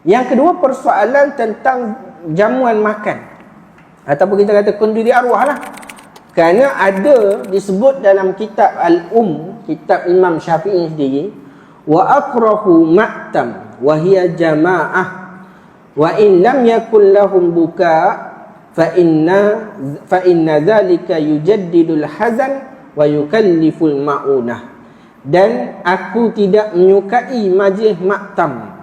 Yang kedua, persoalan tentang jamuan makan, ataupun kita kata kenduri arwah lah. Kerana ada disebut dalam kitab kitab Imam Syafi'i sendiri, wa akrahu ma'tam wa hiya jama'ah wa in lam yakul lahum buka fa inna dhalika yujaddidul hazan wa yukalliful ma'unah. Dan aku tidak menyukai majlis maktam,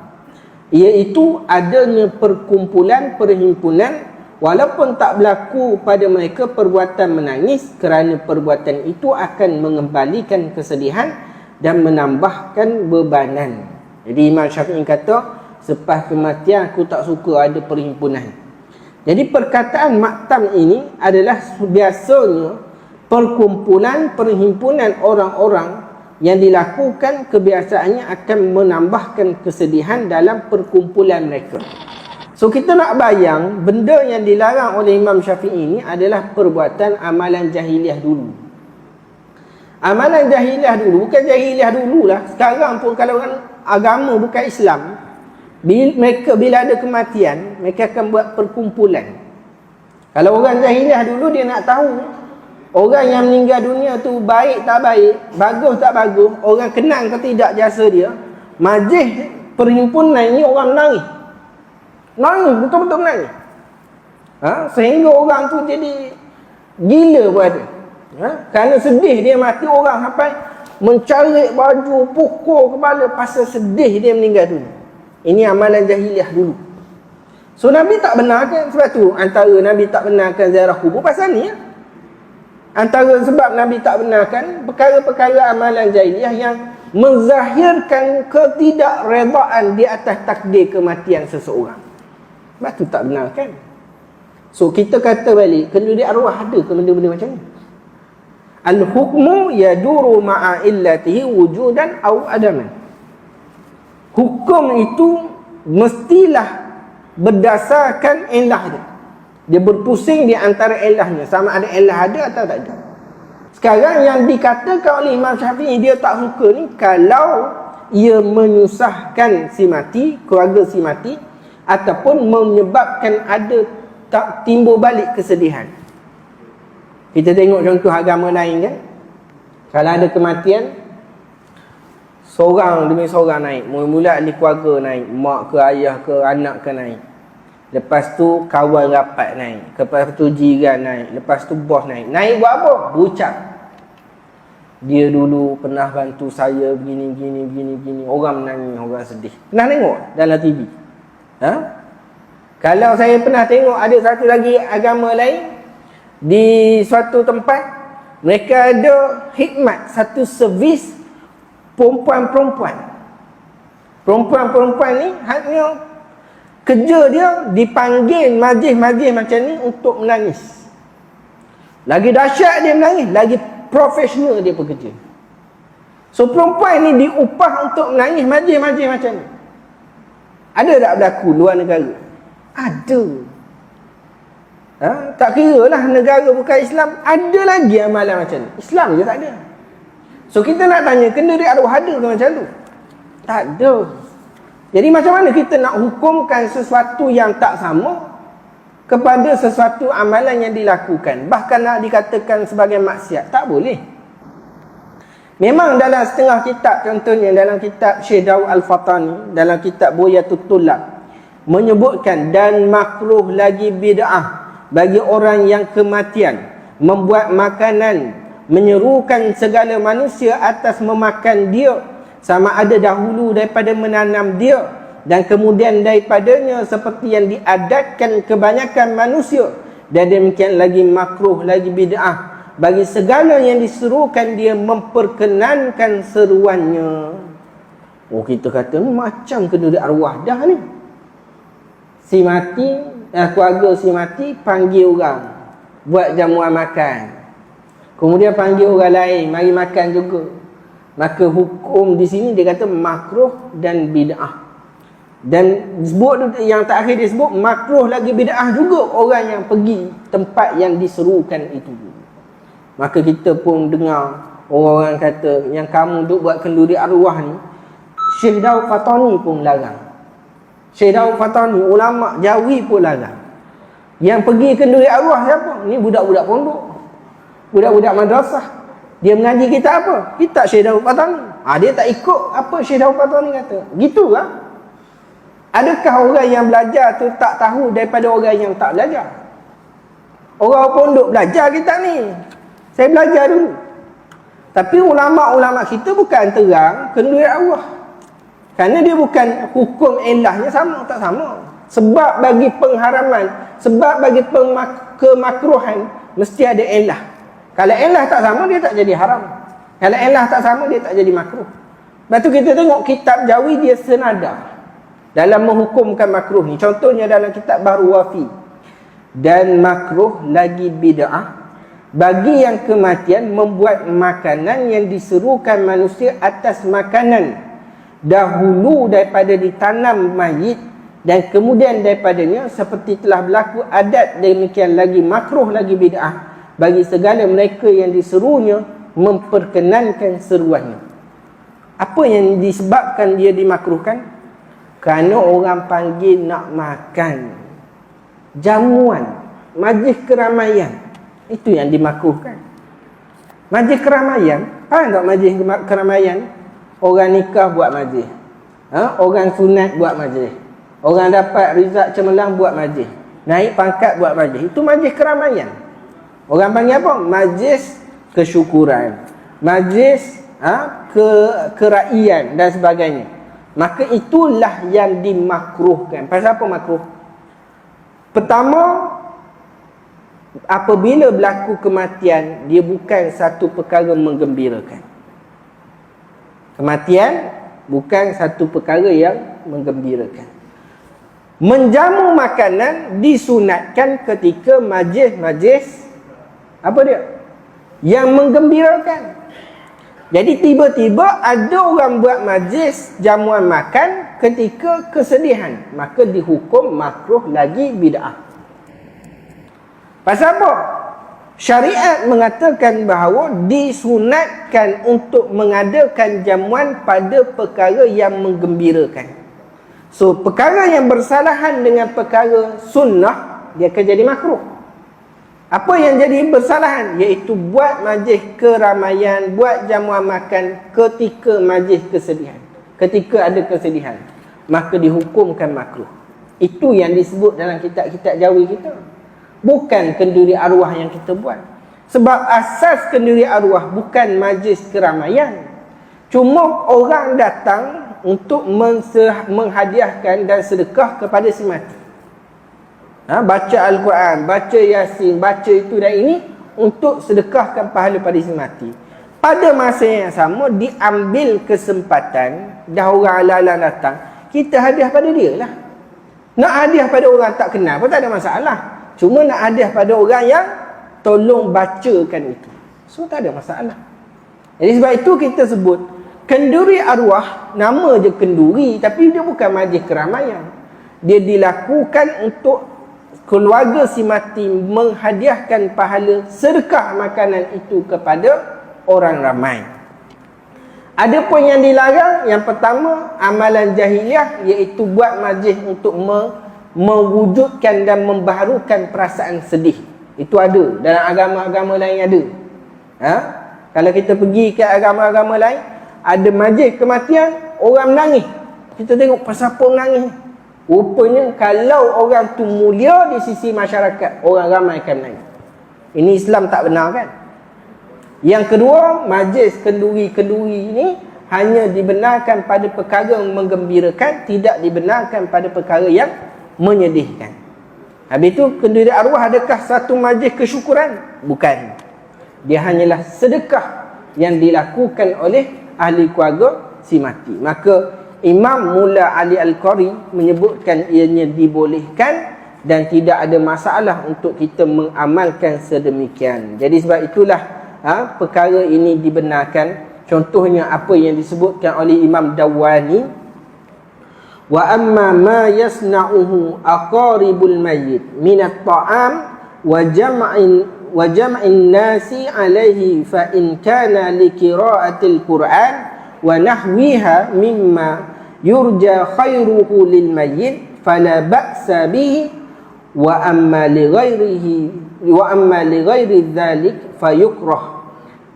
iaitu adanya perkumpulan, perhimpunan, walaupun tak berlaku pada mereka perbuatan menangis, kerana perbuatan itu akan mengembalikan kesedihan dan menambahkan bebanan. Jadi Imam Syafi'i kata, selepas kematian aku tak suka ada perhimpunan. Jadi perkataan maktam ini adalah biasanya perkumpulan, perhimpunan orang-orang yang dilakukan, kebiasaannya akan menambahkan kesedihan dalam perkumpulan mereka. So kita nak bayang, benda yang dilarang oleh Imam Syafi'i ini adalah perbuatan amalan jahiliah dulu. Amalan jahiliah dulu, bukan jahiliah dululah. Sekarang pun kalau orang agama bukan Islam, mereka bila ada kematian, mereka akan buat perkumpulan. Kalau orang jahiliah dulu, dia nak tahu orang yang meninggal dunia tu baik tak baik, bagus tak bagus, orang kenal ke tidak jasa dia. Majlis perhimpunan ini orang menangis. Nangis, betul-betul menangis. Sehingga orang tu jadi gila pun ada. Kerana sedih dia mati, orang sampai mencari baju, pukul kepala pasal sedih dia meninggal dunia. Ini amalan jahiliah dulu. So Nabi tak benarkan. Sebab tu antara Nabi tak benarkan ziarah kubur pasal ni. Antara sebab Nabi tak benarkan perkara-perkara amalan jahiliah yang menzahirkan ketidakredaan di atas takdir kematian seseorang. Sebab tu tak benarkan. So kita kata balik, kenduri arwah ada ke benda-benda macam ni? Al-hukmu yaduru ma'a illatihi wujudan au adaman. Hukum itu mestilah berdasarkan ilah dia. Dia berpusing di antara ilahnya, sama ada ilah ada atau tak ada. Sekarang yang dikatakan oleh Imam Syafi'i dia tak suka ni, kalau ia menyusahkan si mati, keluarga si mati, ataupun menyebabkan ada tak timbul balik kesedihan. Kita tengok contoh agama lain kan. Kalau ada kematian, seorang demi seorang naik. Mula-mula ahli keluarga naik, mak ke ayah ke anak ke naik. Lepas tu kawan rapat naik. Lepas tu jiran naik. Lepas tu bos naik. Naik buat apa? Berucap. Dia dulu pernah bantu saya begini. Orang menangis, orang sedih. Pernah tengok dalam TV? Kalau saya pernah tengok ada satu lagi agama lain di suatu tempat, mereka ada khidmat, satu servis perempuan-perempuan. Perempuan-perempuan ni hanya kerja dia dipanggil majlis-majlis macam ni untuk menangis. Lagi dahsyat dia menangis, lagi profesional dia bekerja. So perempuan ni diupah untuk menangis majlis-majlis macam ni. Ada tak berlaku luar negara? Ada. Tak kira lah negara bukan Islam, ada lagi amalan macam ni. Islam je tak ada. So kita nak tanya, kenduri arwah ada ke macam tu? Tak ada. Jadi macam mana kita nak hukumkan sesuatu yang tak sama kepada sesuatu amalan yang dilakukan, bahkan nak dikatakan sebagai maksiat? Tak boleh. Memang dalam setengah kitab, contohnya dalam kitab Syekh Daud Al-Fatani, dalam kitab Buyatul Tulab, menyebutkan dan makruh lagi bid'ah bagi orang yang kematian membuat makanan, menyerukan segala manusia atas memakan dia, sama ada dahulu daripada menanam dia dan kemudian daripadanya, seperti yang diadatkan kebanyakan manusia. Dan demikian lagi makruh lagi bid'ah bagi segala yang diserukan dia memperkenankan seruannya. Oh, kita kata macam kenduri arwah dah ni. Si mati, keluarga si mati panggil orang buat jamuan makan, kemudian panggil orang lain mari makan juga. Maka hukum di sini dia kata makruh dan bid'ah. Dan disebut yang terakhir disebut makruh lagi bid'ah juga orang yang pergi tempat yang diserukan itu. Maka kita pun dengar orang-orang kata yang kamu duk buat kenduri arwah ni, Syekh Daud Fatani pun larang. Syekh Daud Fatani, ulama Jawi pun larang. Yang pergi kenduri arwah siapa? Ni budak-budak pondok, budak-budak madrasah. Dia mengaji kitab apa? Kitab Syekh Daud Fatani. Dia tak ikut apa Syekh Daud Fatani kata. Gitu lah. Adakah orang yang belajar tu tak tahu daripada orang yang tak belajar? Orang pondok belajar kitab ni. Saya belajar dulu. Tapi ulama-ulama kita bukan terang kenduri arwah. Kerana dia bukan hukum ilahnya sama, tak sama. Sebab bagi pengharaman, sebab bagi kemakruhan, mesti ada ilah. Kalau ilah tak sama, dia tak jadi haram. Kalau ilah tak sama, dia tak jadi makruh. Lepas tu kita tengok kitab Jawi, dia senada dalam menghukumkan makruh ni. Contohnya dalam kitab Bahrul Wafi. Dan makruh lagi bid'ah bagi yang kematian membuat makanan yang diserukan manusia atas makanan dahulu daripada ditanam mayit, dan kemudian daripadanya seperti telah berlaku adat, demikian lagi makruh lagi bid'ah bagi segala mereka yang diserunya memperkenankan seruannya. Apa yang disebabkan dia dimakruhkan? Kerana orang panggil nak makan jamuan, majlis keramaian. Itu yang dimakruhkan. Majlis keramaian, faham tak majlis keramaian? Orang nikah buat majlis, orang sunat buat majlis, orang dapat rizak cemerlang buat majlis, naik pangkat buat majlis. Itu majlis keramaian. Orang panggil apa? Majlis kesyukuran, majlis keraian dan sebagainya. Maka itulah yang dimakruhkan. Pasal apa makruh? Pertama, apabila berlaku kematian, dia bukan satu perkara menggembirakan. Kematian bukan satu perkara yang menggembirakan. Menjamu makanan disunatkan ketika majlis-majlis apa dia? Yang menggembirakan. Jadi tiba-tiba ada orang buat majlis jamuan makan ketika kesedihan, maka dihukum makruh lagi bid'ah. Pasal apa? Syariat mengatakan bahawa disunatkan untuk mengadakan jamuan pada perkara yang menggembirakan. So, perkara yang bersalahan dengan perkara sunnah, dia akan jadi makruh. Apa yang jadi bersalahan? Iaitu buat majlis keramaian, buat jamuan makan ketika majlis kesedihan. Ketika ada kesedihan, maka dihukumkan makruh. Itu yang disebut dalam kitab-kitab Jawi kita. Bukan kenduri arwah yang kita buat. Sebab asas kenduri arwah bukan majlis keramaian. Cuma orang datang untuk menghadiahkan dan sedekah kepada si mati. Baca Al-Quran, baca Yasin, baca itu dan ini untuk sedekahkan pahala pada si mati. Pada masa yang sama, diambil kesempatan, dah orang ala-ala datang, kita hadiah pada dia lah. Nak hadiah pada orang tak kenal pun tak ada masalah. Cuma nak hadiah pada orang yang tolong bacakan itu, so tak ada masalah. Jadi sebab itu kita sebut kenduri arwah, nama je kenduri, tapi dia bukan majlis keramaian. Dia dilakukan untuk keluarga si mati menghadiahkan pahala sedekah makanan itu kepada orang ramai. Adapun yang dilarang, yang pertama amalan jahiliah, iaitu buat majlis untuk mewujudkan dan membaharukan perasaan sedih. Itu ada dalam agama-agama lain ada. Kalau kita pergi ke agama-agama lain, ada majlis kematian, orang menangis. Kita tengok pasal apa menangis. Rupanya kalau orang tu mulia di sisi masyarakat, orang ramai akan menangis. Ini Islam tak benar kan? Yang kedua, majlis kenduri-kenduri ini hanya dibenarkan pada perkara yang menggembirakan, tidak dibenarkan pada perkara yang menyedihkan. Habis itu, kenduri arwah adakah satu majlis kesyukuran? Bukan. Dia hanyalah sedekah yang dilakukan oleh ahli keluarga si mati. Maka Imam Mula Ali Al-Qari menyebutkan ianya dibolehkan dan tidak ada masalah untuk kita mengamalkan sedemikian. Jadi sebab itulah perkara ini dibenarkan. Contohnya apa yang disebutkan oleh Imam Dawani, wa amma ma yasna'uhu aqaribul mayyit min at-ta'am wa jam'in nasi alaihi fa in kana li qira'atil Qur'an wa nahwiha mimma yurja khairuhu lil mayyit fala ba'sa bihi wa amma li ghairi dzalik fayukrah.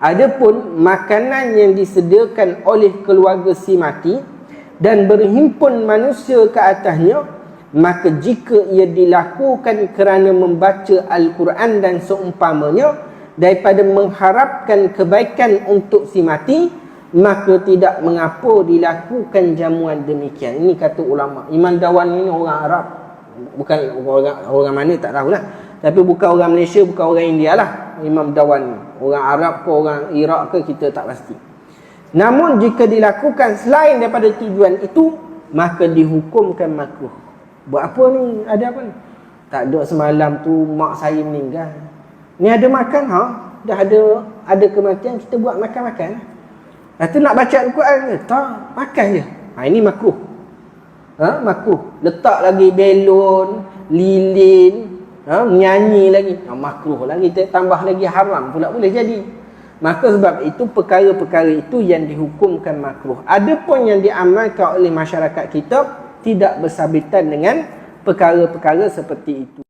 Adapun makanan yang disediakan oleh keluarga si mati dan berhimpun manusia ke atasnya, maka jika ia dilakukan kerana membaca Al-Quran dan seumpamanya daripada mengharapkan kebaikan untuk si mati, maka tidak mengapa dilakukan jamuan demikian. Ini kata ulama. Imam Dawan ini orang Arab, bukan orang mana tak tahulah, tapi bukan orang Malaysia, bukan orang India lah. Imam Dawan ni orang Arab ke orang Iraq ke kita tak pasti. Namun jika dilakukan selain daripada tujuan itu, maka dihukumkan makruh. Buat apa ni? Ada apa ni? Tak ada semalam tu mak saya meninggal, ni ada makan, dah ada kematian, kita buat makan-makan. Lepas tu nak baca Al-Quran ke? Tak, makan je. Ini makruh. Makruh. Letak lagi belon, lilin, nyanyi lagi, makruh lagi, tambah lagi haram pula boleh jadi. Maka sebab itu perkara-perkara itu yang dihukumkan makruh. Adapun yang diamalkan oleh masyarakat kita tidak bersabitan dengan perkara-perkara seperti itu.